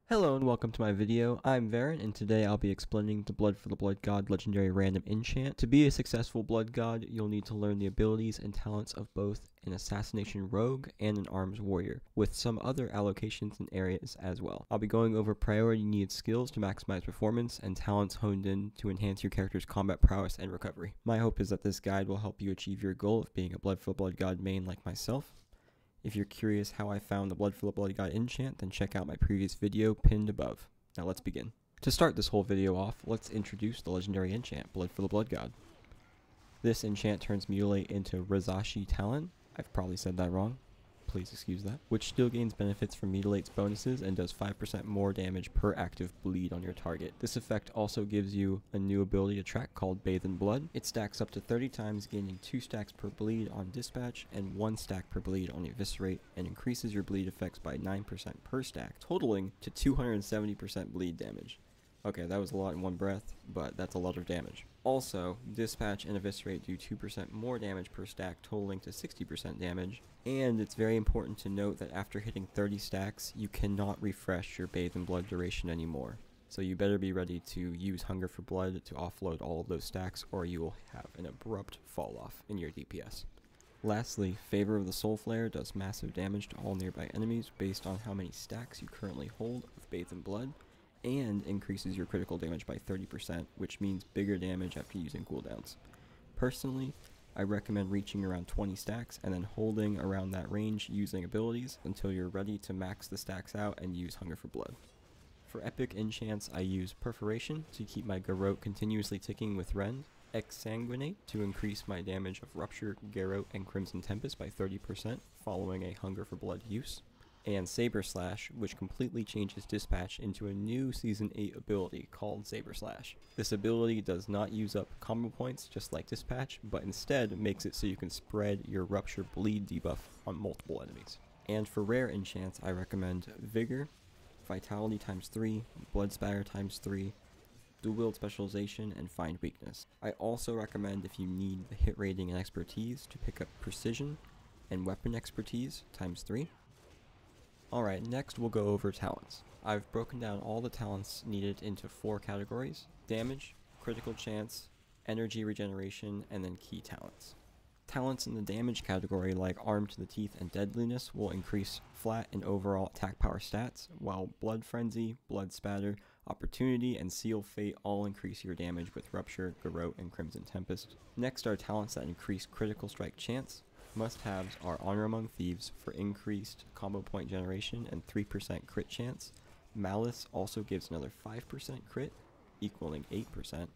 Hello and welcome to my video. I'm Varyn and today I'll be explaining the Blood for the Blood God legendary random enchant. To be a successful Blood God, you'll need to learn the abilities and talents of both an assassination rogue and an arms warrior, with some other allocations and areas as well. I'll be going over priority needed skills to maximize performance and talents honed in to enhance your character's combat prowess and recovery. My hope is that this guide will help you achieve your goal of being a Blood for the Blood God main like myself. If you're curious how I found the Blood for the Blood God enchant, then check out my previous video pinned above. Now let's begin. To start this whole video off, let's introduce the legendary enchant, Blood for the Blood God. This enchant turns Mutilate into Razashi Talon. I've probably said that wrong. Please excuse that. Which still gains benefits from Mutilate's bonuses and does 5% more damage per active bleed on your target. This effect also gives you a new ability to track called Bathe in Blood. It stacks up to 30 times, gaining 2 stacks per bleed on Dispatch and 1 stack per bleed on Eviscerate, and increases your bleed effects by 9% per stack, totaling to 270% bleed damage. Okay, that was a lot in one breath, but that's a lot of damage. Also, Dispatch and Eviscerate do 2% more damage per stack, totaling to 60% damage, and it's very important to note that after hitting 30 stacks, you cannot refresh your Bathe in Blood duration anymore. So you better be ready to use Hunger for Blood to offload all of those stacks, or you will have an abrupt fall off in your DPS. Lastly, Favor of the Soul Flare does massive damage to all nearby enemies based on how many stacks you currently hold of Bathe in Blood, and increases your critical damage by 30%, which means bigger damage after using cooldowns. Personally, I recommend reaching around 20 stacks and then holding around that range using abilities until you're ready to max the stacks out and use Hunger for Blood. For epic enchants, I use Perforation to keep my Garrote continuously ticking with Rend, Exsanguinate to increase my damage of Rupture, Garrote, and Crimson Tempest by 30% following a Hunger for Blood use, and Saber Slash, which completely changes Dispatch into a new Season 8 ability called Saber Slash. This ability does not use up combo points just like Dispatch, but instead makes it so you can spread your Rupture Bleed debuff on multiple enemies. And for rare enchants, I recommend Vigor, Vitality times 3, Blood Spatter times 3, Dual Wield Specialization, and Find Weakness. I also recommend, if you need the hit rating and expertise, to pick up Precision and Weapon Expertise times 3. Alright, next we'll go over talents. I've broken down all the talents needed into 4 categories: damage, critical chance, energy regeneration, and then key talents. Talents in the damage category like Arm to the Teeth and Deadliness will increase flat and overall attack power stats, while Blood Frenzy, Blood Spatter, Opportunity, and Seal Fate all increase your damage with Rupture, Garrote, and Crimson Tempest. Next are talents that increase critical strike chance. Must-haves are Honor Among Thieves for increased combo point generation and 3% crit chance. Malice also gives another 5% crit, equaling 8%,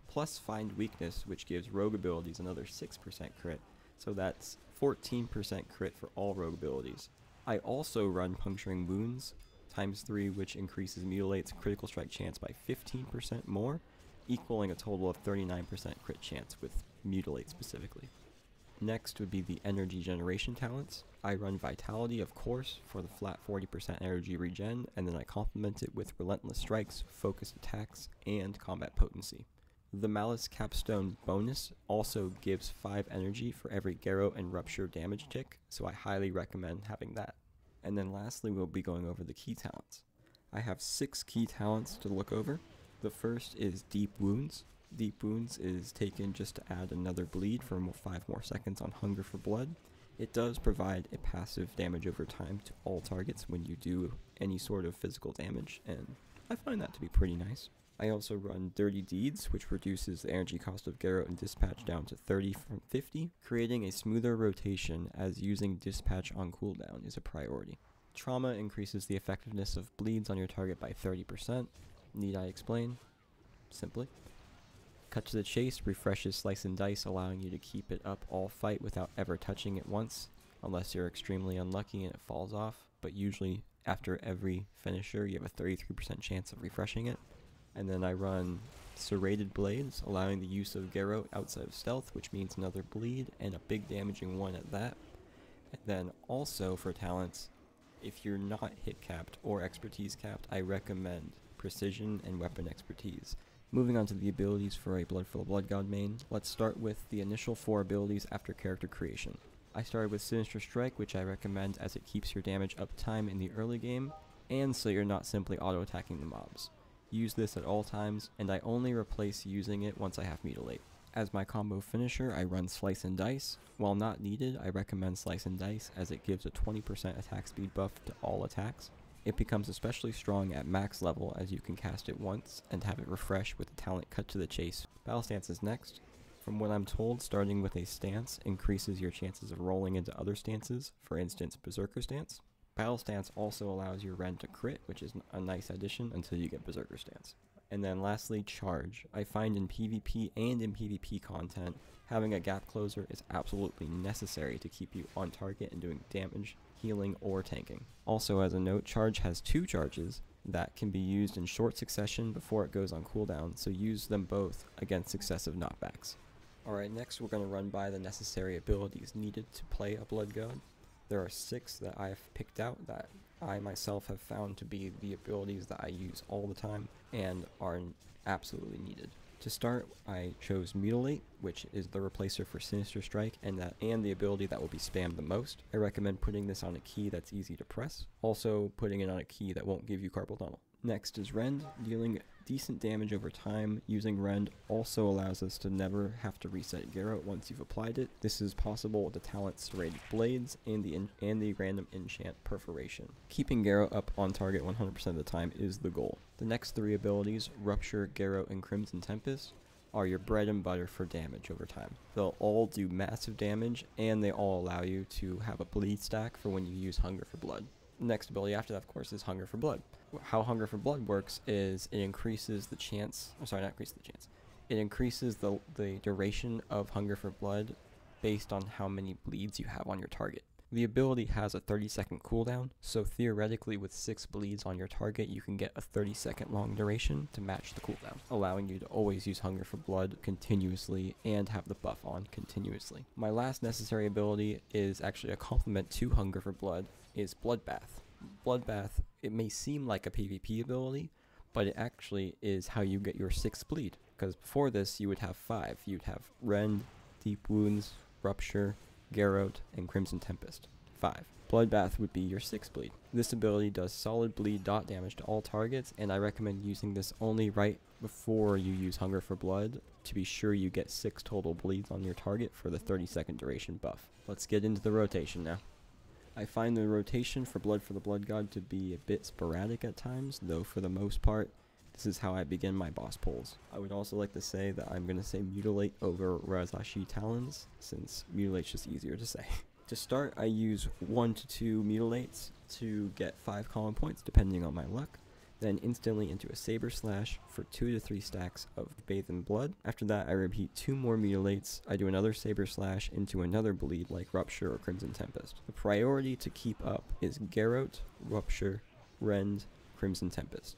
plus Find Weakness, which gives rogue abilities another 6% crit, so that's 14% crit for all rogue abilities. I also run Puncturing Wounds times 3, which increases Mutilate's critical strike chance by 15% more, equaling a total of 39% crit chance with Mutilate specifically. Next would be the energy generation talents. I run Vitality, of course, for the flat 40% energy regen, and then I complement it with Relentless Strikes, Focused Attacks, and Combat Potency. The Malice Capstone bonus also gives 5 energy for every Garrote and Rupture damage tick, so I highly recommend having that. And then lastly, we'll be going over the key talents. I have 6 key talents to look over. The first is Deep Wounds. Deep Wounds is taken just to add another bleed for 5 more seconds on Hunger for Blood. It does provide a passive damage over time to all targets when you do any sort of physical damage, and I find that to be pretty nice. I also run Dirty Deeds, which reduces the energy cost of Garrote and Dispatch down to 30 from 50, creating a smoother rotation as using Dispatch on cooldown is a priority. Trauma increases the effectiveness of bleeds on your target by 30%. Need I explain? Simply. Cut to the Chase refreshes Slice and Dice, allowing you to keep it up all fight without ever touching it once, unless you're extremely unlucky and it falls off, but usually after every finisher you have a 33% chance of refreshing it. And then I run Serrated Blades, allowing the use of Garrote outside of stealth, which means another bleed, and a big damaging one at that. And then also for talents, if you're not hit capped or expertise capped, I recommend Precision and Weapon Expertise. Moving on to the abilities for a Blood for the Blood God main, let's start with the initial 4 abilities after character creation. I started with Sinister Strike, which I recommend as it keeps your damage up time in the early game, and so you're not simply auto-attacking the mobs. Use this at all times, and I only replace using it once I have Mutilate. As my combo finisher, I run Slice and Dice. While not needed, I recommend Slice and Dice as it gives a 20% attack speed buff to all attacks. It becomes especially strong at max level as you can cast it once and have it refresh with the talent Cut to the Chase. Battle Stance is next. From what I'm told, starting with a stance increases your chances of rolling into other stances, for instance Berserker Stance. Battle Stance also allows your Rend to crit, which is a nice addition until you get Berserker Stance. And then lastly, Charge. I find in PvP and in PvP content, having a gap closer is absolutely necessary to keep you on target and doing damage, healing, or tanking. Also as a note, Charge has 2 charges that can be used in short succession before it goes on cooldown, so use them both against successive knockbacks. Alright, next we're going to run by the necessary abilities needed to play a Blood God. There are 6 that I've picked out that I myself have found to be the abilities that I use all the time and are absolutely needed. To start, I chose Mutilate, which is the replacer for Sinister Strike and the ability that will be spammed the most. I recommend putting this on a key that's easy to press, also putting it on a key that won't give you carpal tunnel. Next is Rend. Dealing decent damage over time using Rend also allows us to never have to reset Garrote once you've applied it. This is possible with the talent Serrated Blades and the random enchant Perforation. Keeping Garrote up on target 100% of the time is the goal. The next 3 abilities, Rupture, Garrote, and Crimson Tempest, are your bread and butter for damage over time. They'll all do massive damage, and they all allow you to have a bleed stack for when you use Hunger for Blood. Next ability after that, of course, is Hunger for Blood. How Hunger for Blood works is it increases the chance, it increases the duration of Hunger for Blood based on how many bleeds you have on your target. The ability has a 30-second cooldown, so theoretically with 6 bleeds on your target you can get a 30-second long duration to match the cooldown, allowing you to always use Hunger for Blood continuously and have the buff on continuously. My last necessary ability is actually a complement to Hunger for Blood, is Bloodbath. Bloodbath, it may seem like a PvP ability, but it actually is how you get your 6th bleed, because before this you would have 5. You'd have Rend, Deep Wounds, Rupture, Garrote, and Crimson Tempest. 5. Bloodbath would be your 6th bleed. This ability does solid bleed dot damage to all targets, and I recommend using this only right before you use Hunger for Blood to be sure you get 6 total bleeds on your target for the 30-second duration buff. Let's get into the rotation now. I find the rotation for the Blood God to be a bit sporadic at times, though for the most part, this is how I begin my boss pulls. I would also like to say that I'm going to say Mutilate over Razashi Talons, since Mutilate's just easier to say. To start, I use 1 to 2 Mutilates to get 5 common points depending on my luck, then instantly into a Saber Slash for 2 to 3 stacks of Bathe in Blood. After that, I repeat 2 more Mutilates, I do another Saber Slash into another bleed like Rupture or Crimson Tempest. The priority to keep up is Garrote, Rupture, Rend, Crimson Tempest.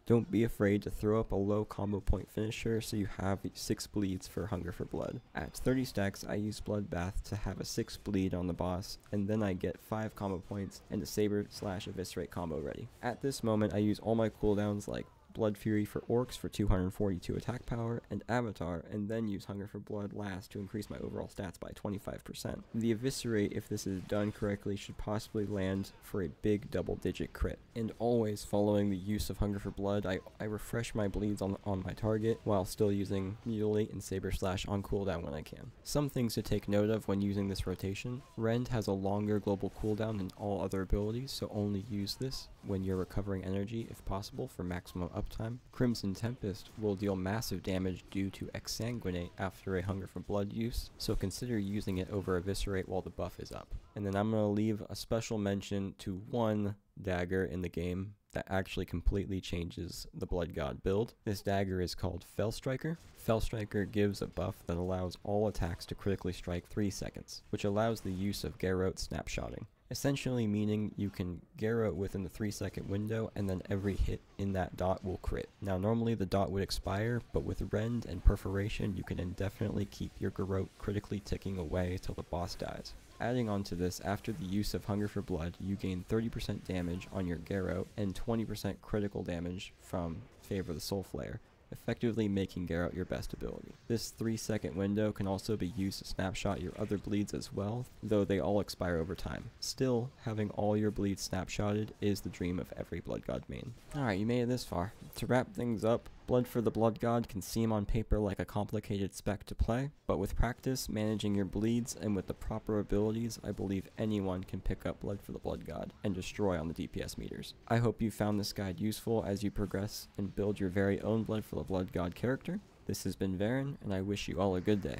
Don't be afraid to throw up a low combo point finisher so you have 6 bleeds for Hunger for Blood. At 30 stacks, I use Bloodbath to have a 6 bleed on the boss, and then I get 5 combo points and a Saber Slash Eviscerate combo ready. At this moment, I use all my cooldowns like Blood Fury for Orcs for 242 attack power, and Avatar, and then use Hunger for Blood last to increase my overall stats by 25%. The Eviscerate, if this is done correctly, should possibly land for a big double-digit crit. And always following the use of Hunger for Blood, I refresh my bleeds on my target while still using Mutilate and Saber Slash on cooldown when I can. Some things to take note of when using this rotation. Rend has a longer global cooldown than all other abilities, so only use this when you're recovering energy if possible for maximum uptime. Crimson Tempest will deal massive damage due to Exsanguinate after a Hunger for Blood use, so consider using it over Eviscerate while the buff is up. And then I'm going to leave a special mention to one dagger in the game that actually completely changes the Blood God build. This dagger is called Fellstriker. Fellstriker gives a buff that allows all attacks to critically strike 3 seconds, which allows the use of Garrote snapshotting. Essentially meaning you can Garrote within the 3-second window and then every hit in that dot will crit. Now normally the dot would expire, but with Rend and Perforation you can indefinitely keep your Garrote critically ticking away till the boss dies. Adding on to this, after the use of Hunger for Blood, you gain 30% damage on your Garrote and 20% critical damage from Favor the Soul Flare. effectively making Garrote your best ability. This 3-second window can also be used to snapshot your other bleeds as well, though they all expire over time. Still, having all your bleeds snapshotted is the dream of every Blood God main. Alright, you made it this far. To wrap things up, Blood for the Blood God can seem on paper like a complicated spec to play, but with practice, managing your bleeds, and with the proper abilities, I believe anyone can pick up Blood for the Blood God and destroy on the DPS meters. I hope you found this guide useful as you progress and build your very own Blood for the Blood God character. This has been Varyn, and I wish you all a good day.